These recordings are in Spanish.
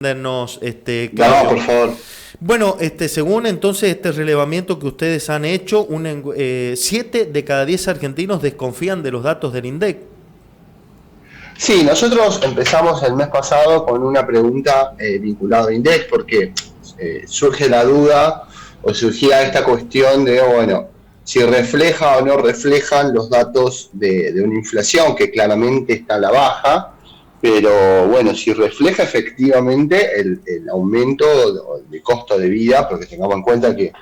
Nos, No, Claudio. por favor. Bueno, según entonces este relevamiento que ustedes han hecho, 7 de cada 10 argentinos desconfían de los datos del INDEC. Sí, nosotros empezamos el mes pasado con una pregunta vinculada a Index porque surge la duda o surgía esta cuestión de, bueno, si refleja o no reflejan los datos de una inflación que claramente está a la baja, pero bueno, si refleja efectivamente el aumento de costo de vida, porque tengamos en cuenta que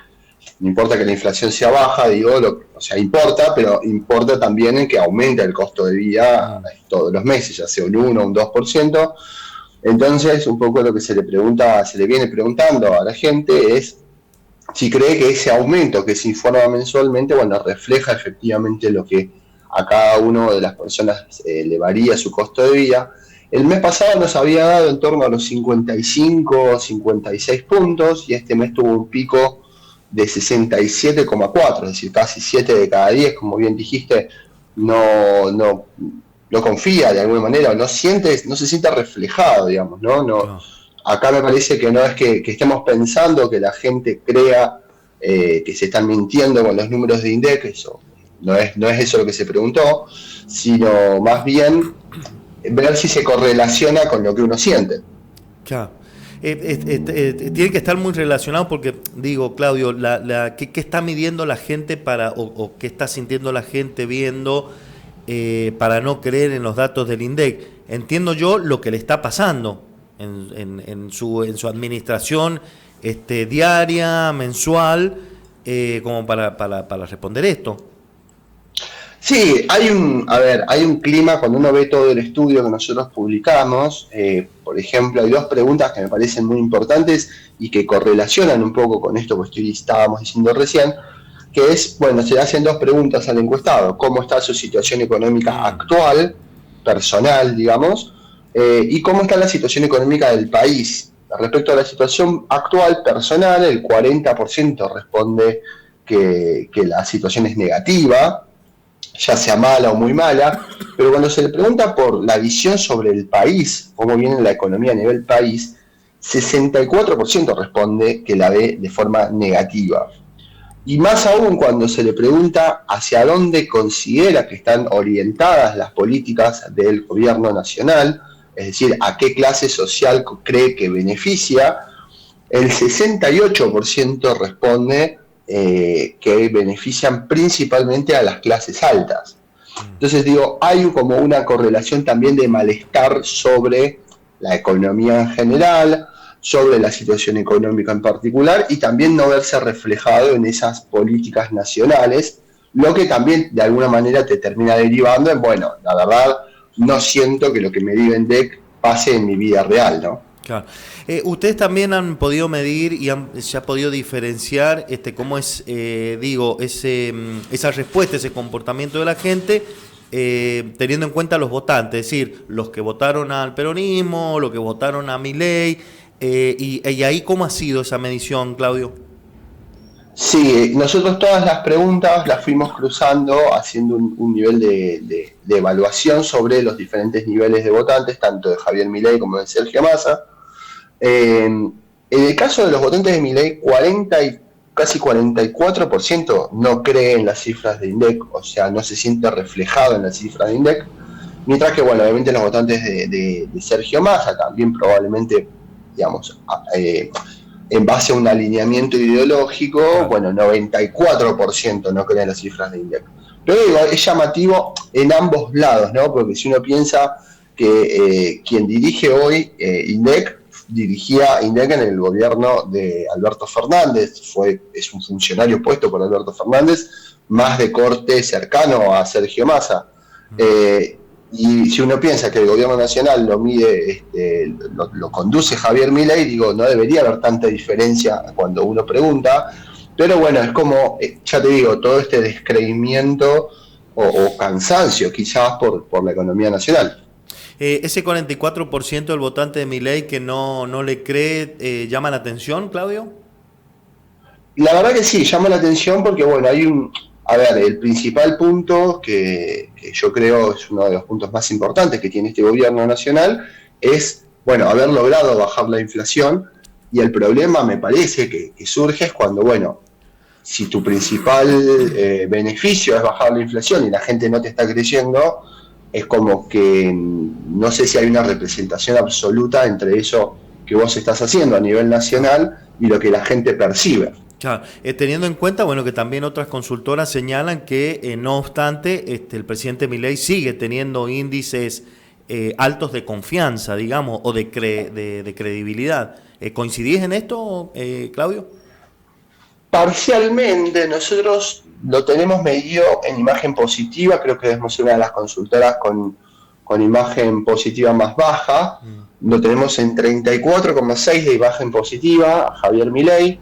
no importa que la inflación sea baja, digo, o sea, importa, pero importa también en que aumenta el costo de vida Mm. todos los meses, ya sea un 1 o un 2%. Entonces, un poco lo que se le pregunta, se le viene preguntando a la gente es si cree que ese aumento que se informa mensualmente, bueno, refleja efectivamente lo que a cada una de las personas le varía su costo de vida. El mes pasado nos había dado en torno a los 55 o 56 puntos y este mes tuvo un pico de 67,4, es decir, casi 7 de cada 10, como bien dijiste, no confía de alguna manera, no se siente reflejado, digamos, ¿no? Claro. Acá me parece que no es que estemos pensando que la gente crea que se están mintiendo con los números de INDEC, eso no es eso lo que se preguntó, sino más bien ver si se correlaciona con lo que uno siente. Claro. Tiene que estar muy relacionado porque, digo, Claudio, ¿qué está midiendo la gente o qué está sintiendo la gente viendo para no creer en los datos del INDEC? Entiendo yo lo que le está pasando en su administración diaria, mensual, como para responder esto. Sí, hay un clima cuando uno ve todo el estudio que nosotros publicamos. Por ejemplo, hay dos preguntas que me parecen muy importantes y que correlacionan un poco con esto que estábamos diciendo recién, que es, bueno, se le hacen dos preguntas al encuestado: cómo está su situación económica Mm. actual, personal, digamos, y cómo está la situación económica del país. Respecto a la situación actual, personal, el 40% responde que la situación es negativa, ya sea mala o muy mala, pero cuando se le pregunta por la visión sobre el país, cómo viene la economía a nivel país, 64% responde que la ve de forma negativa. Y más aún cuando se le pregunta hacia dónde considera que están orientadas las políticas del gobierno nacional, es decir, a qué clase social cree que beneficia, el 68% responde que benefician principalmente a las clases altas. Entonces digo, hay como una correlación también de malestar sobre la economía en general, sobre la situación económica en particular y también no verse reflejado en esas políticas nacionales, lo que también de alguna manera te termina derivando en, bueno, la verdad, no siento que lo que me diga en DEC pase en mi vida real, ¿no? Claro. Ustedes también han podido medir y se ha podido diferenciar cómo es, esa respuesta, ese comportamiento de la gente, teniendo en cuenta los votantes, es decir, los que votaron al peronismo, los que votaron a Milei, y ahí cómo ha sido esa medición, Claudio. Sí, nosotros todas las preguntas las fuimos cruzando, haciendo un nivel de evaluación sobre los diferentes niveles de votantes, tanto de Javier Milei como de Sergio Massa. En el caso de los votantes de Milei, casi 44% no cree en las cifras de INDEC, o sea, no se siente reflejado en las cifras de INDEC, mientras que, bueno, obviamente los votantes de Sergio Massa también probablemente, digamos, en base a un alineamiento ideológico, Claro. bueno, 94% no creen las cifras de INDEC. Pero digo, es llamativo en ambos lados, ¿no? Porque si uno piensa que quien dirige hoy INDEC, dirigía INDEC en el gobierno de Alberto Fernández, es un funcionario puesto por Alberto Fernández, más de corte cercano a Sergio Massa. Y si uno piensa que el gobierno nacional lo mide, lo conduce Javier Milei, digo, no debería haber tanta diferencia cuando uno pregunta, pero bueno, es como, ya te digo, todo este descreimiento o cansancio quizás por la economía nacional. Ese 44% del votante de Milei que no le cree, ¿llama la atención, Claudio? La verdad que sí, llama la atención porque, bueno, a ver, el principal punto que yo creo es uno de los puntos más importantes que tiene este gobierno nacional es bueno, haber logrado bajar la inflación, y el problema me parece que surge es cuando, bueno, si tu principal beneficio es bajar la inflación y la gente no te está creyendo, es como que no sé si hay una representación absoluta entre eso que vos estás haciendo a nivel nacional y lo que la gente percibe. Claro, teniendo en cuenta, bueno, que también otras consultoras señalan que, no obstante, el presidente Milei sigue teniendo índices altos de confianza, digamos, o de credibilidad. ¿Coincidís en esto, Claudio? Parcialmente, nosotros lo tenemos medido en imagen positiva, creo que debemos ser una de las consultoras con imagen positiva más baja, lo tenemos en 34,6 de imagen positiva, Javier Milei,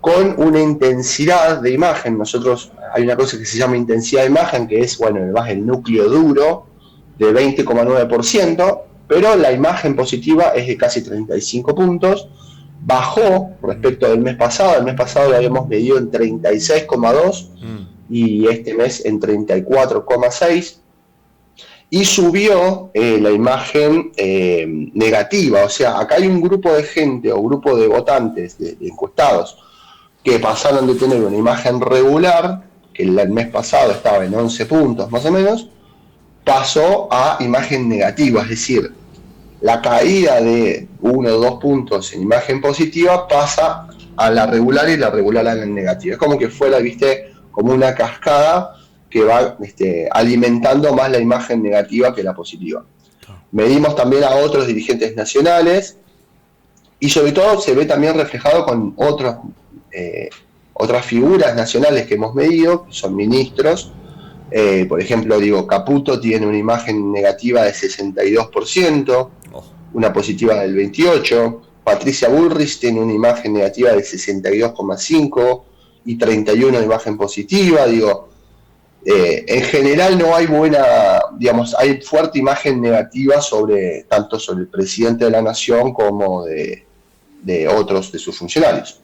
con una intensidad de imagen. Nosotros, hay una cosa que se llama intensidad de imagen, que es, bueno, el núcleo duro, de 20,9%, pero la imagen positiva es de casi 35 puntos, bajó respecto del mes pasado. El mes pasado lo habíamos medido en 36,2 y este mes en 34,6, y subió la imagen negativa. O sea, acá hay un grupo de gente o grupo de votantes, de encuestados, que pasaron de tener una imagen regular, que el mes pasado estaba en 11 puntos más o menos, pasó a imagen negativa, es decir, la caída de 1 o 2 puntos en imagen positiva pasa a la regular y la regular a la negativa. Es como que fuera, viste, como una cascada que va alimentando más la imagen negativa que la positiva. Medimos también a otros dirigentes nacionales y sobre todo se ve también reflejado con otras figuras nacionales que hemos medido, que son ministros. Por ejemplo, Caputo tiene una imagen negativa de 62%, una positiva del 28%. Patricia Bullrich tiene una imagen negativa de 62,5% y 31% de imagen positiva. En general no hay hay fuerte imagen negativa tanto sobre el presidente de la nación como de otros de sus funcionarios.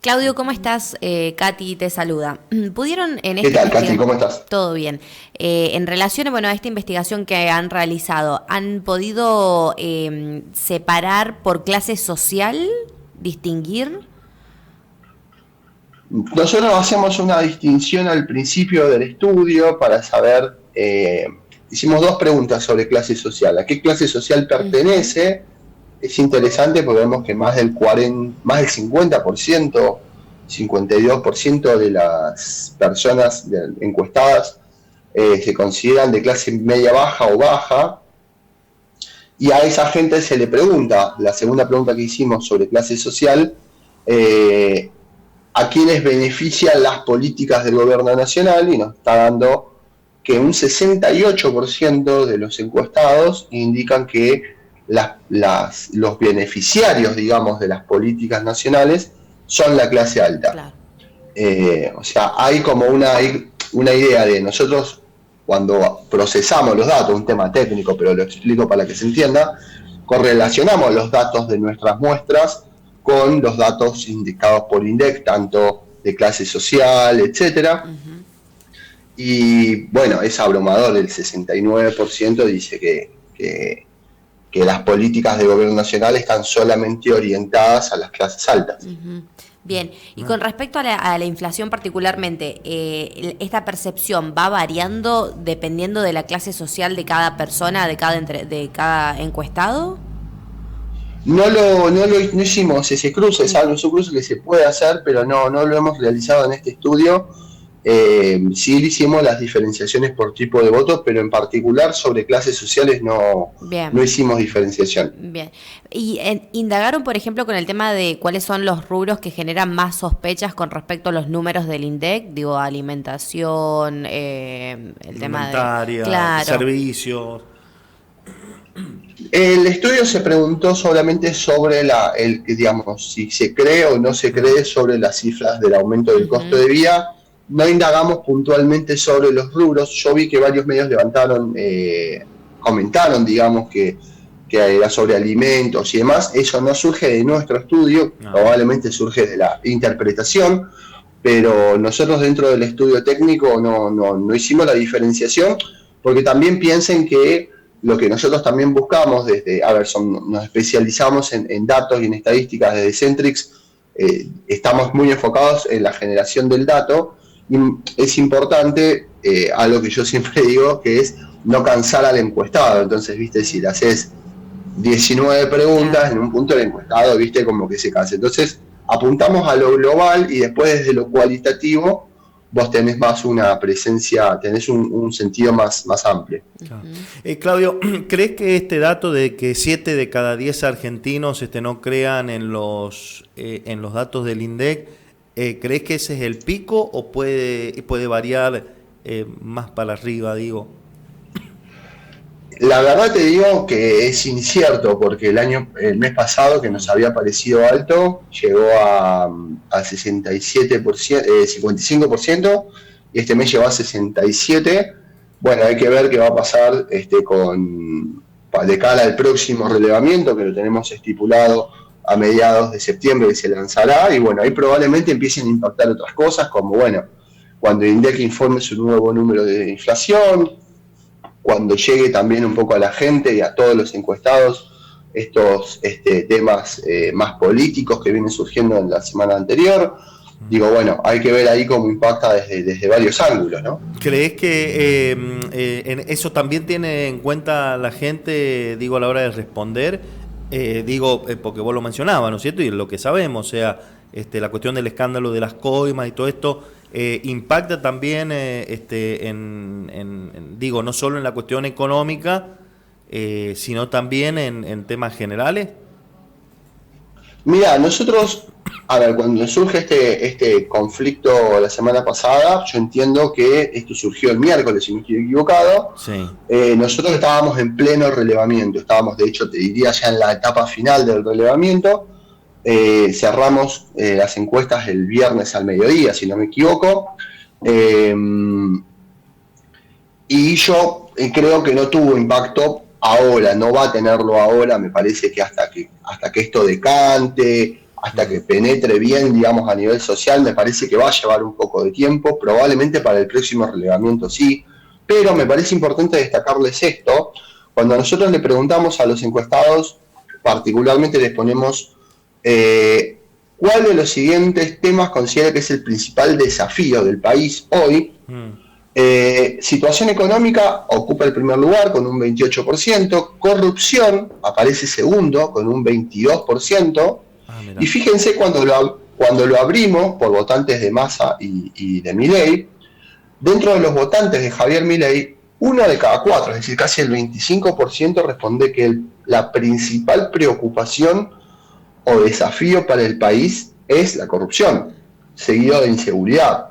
Claudio, ¿cómo estás? Katy te saluda. ¿Pudieron en ¿Qué tal, Katy? ¿Cómo estás? Todo bien. En relación a esta investigación que han realizado, ¿han podido separar por clase social, distinguir? Nosotros hacemos una distinción al principio del estudio para saber, hicimos 2 preguntas sobre clase social. ¿A qué clase social pertenece? Es interesante porque vemos que más del 50%, 52% de las personas encuestadas se consideran de clase media baja o baja, y a esa gente se le pregunta, la segunda pregunta que hicimos sobre clase social, a quienes benefician las políticas del gobierno nacional, y nos está dando que un 68% de los encuestados indican que los beneficiarios, digamos, de las políticas nacionales son la clase alta. Claro. O sea, hay como una idea de nosotros, cuando procesamos los datos, un tema técnico, pero lo explico para que se entienda, correlacionamos los datos de nuestras muestras con los datos indicados por INDEC, tanto de clase social, etcétera. Y bueno, es abrumador, el 69% dice que las políticas de gobierno nacional están solamente orientadas a las clases altas. Bien, y con respecto a la inflación particularmente, ¿esta percepción va variando dependiendo de la clase social de cada persona, de cada encuestado? No hicimos ese cruce, es un cruce que se puede hacer, pero no lo hemos realizado en este estudio. Sí hicimos las diferenciaciones por tipo de voto, pero en particular sobre clases sociales no hicimos diferenciación. Bien. ¿Y indagaron, por ejemplo, con el tema de cuáles son los rubros que generan más sospechas con respecto a los números del INDEC? Alimentación, el tema de... Claro. Servicios. El estudio se preguntó solamente sobre si se cree o no se cree sobre las cifras del aumento del costo de vida. No indagamos puntualmente sobre los rubros. Yo vi que varios medios comentaron, digamos, que era sobre alimentos y demás. Eso no surge de nuestro estudio, probablemente surge de la interpretación, pero nosotros dentro del estudio técnico no hicimos la diferenciación, porque también piensen que lo que nosotros también buscamos nos especializamos en datos y en estadísticas desde Centrix, estamos muy enfocados en la generación del dato, y es importante, algo que yo siempre digo, que es no cansar al encuestado. Entonces, viste, si le haces 19 preguntas, en un punto el encuestado, viste, como que se cansa. Entonces, apuntamos a lo global y después desde lo cualitativo vos tenés más una presencia, tenés un sentido más amplio. Claro. Claudio, ¿crees que este dato de que 7 de cada 10 argentinos no crean en los datos del INDEC, crees que ese es el pico o puede variar más para arriba, digo? La verdad te digo que es incierto, porque el mes pasado, que nos había parecido alto, llegó al 55%, y este mes llegó a 67%. Bueno, hay que ver qué va a pasar de cara al próximo relevamiento, que lo tenemos estipulado a mediados de septiembre, que se lanzará, y bueno, ahí probablemente empiecen a impactar otras cosas, como bueno, cuando el INDEC informe su nuevo número de inflación, cuando llegue también un poco a la gente y a todos los encuestados estos temas más políticos que vienen surgiendo en la semana anterior. Digo, bueno, hay que ver ahí cómo impacta desde varios ángulos, ¿no? ¿Crees que en eso también tiene en cuenta la gente, digo, a la hora de responder? Porque vos lo mencionabas, ¿no es cierto? Y lo que sabemos, o sea, la cuestión del escándalo de las coimas y todo esto, impacta también, no solo en la cuestión económica, sino también en temas generales. Mira, nosotros, a ver, cuando surge este conflicto la semana pasada, yo entiendo que esto surgió el miércoles, si no estoy equivocado. Sí. Nosotros estábamos en pleno relevamiento, estábamos, de hecho, te diría ya en la etapa final del relevamiento. Cerramos las encuestas el viernes al mediodía, si no me equivoco, y yo creo que no tuvo impacto ahora, no va a tenerlo ahora. Me parece que hasta que esto decante, hasta que penetre bien, digamos, a nivel social, me parece que va a llevar un poco de tiempo. Probablemente para el próximo relevamiento sí, pero me parece importante destacarles esto. Cuando nosotros le preguntamos a los encuestados, particularmente les ponemos ¿cuál de los siguientes temas considera que es el principal desafío del país hoy? Situación económica ocupa el primer lugar con un 28%, corrupción aparece segundo con un 22%, y fíjense cuando lo abrimos por votantes de Massa y de Milei, dentro de los votantes de Javier Milei, 1 de cada 4, es decir, casi el 25% responde que la principal preocupación o desafío para el país es la corrupción, seguido de inseguridad.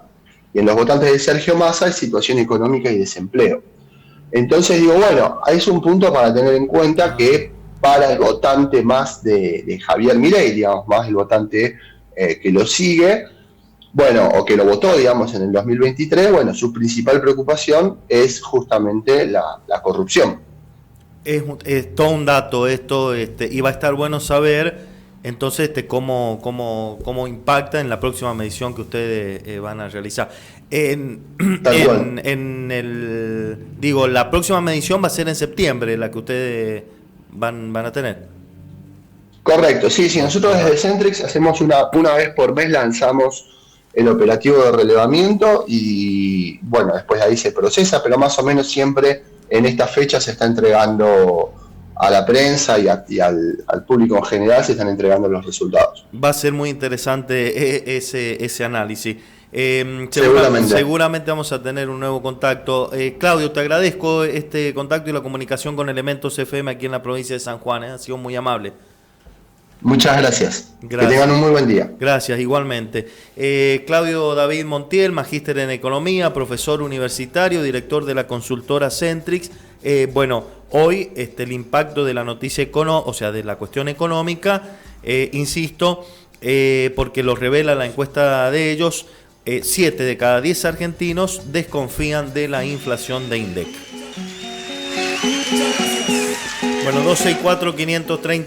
Y en los votantes de Sergio Massa es situación económica y desempleo. Entonces digo, bueno, es un punto para tener en cuenta que para el votante más de Javier Milei, digamos, más el votante que lo sigue, bueno, o que lo votó, digamos, en el 2023, bueno, su principal preocupación es justamente la corrupción. Es todo un dato esto, y va a estar bueno saber entonces cómo impacta en la próxima medición que ustedes van a realizar. La próxima medición va a ser en septiembre, la que ustedes van a tener. Correcto, sí, nosotros desde Centrix hacemos una vez por mes, lanzamos el operativo de relevamiento y bueno, después de ahí se procesa, pero más o menos siempre en esta fecha se está entregando a la prensa y al público en general, se están entregando los resultados. Va a ser muy interesante ese análisis. Seguramente vamos a tener un nuevo contacto. Claudio, te agradezco este contacto y la comunicación con Elementos FM aquí en la provincia de San Juan. Ha sido muy amable. Muchas gracias. Que tengan un muy buen día. Gracias, igualmente. Claudio David Montiel, magíster en Economía, profesor universitario, director de la consultora Centrix. Hoy el impacto de la noticia de la cuestión económica, insisto, porque lo revela la encuesta de ellos, 7 de cada 10 argentinos desconfían de la inflación de INDEC. 264-530.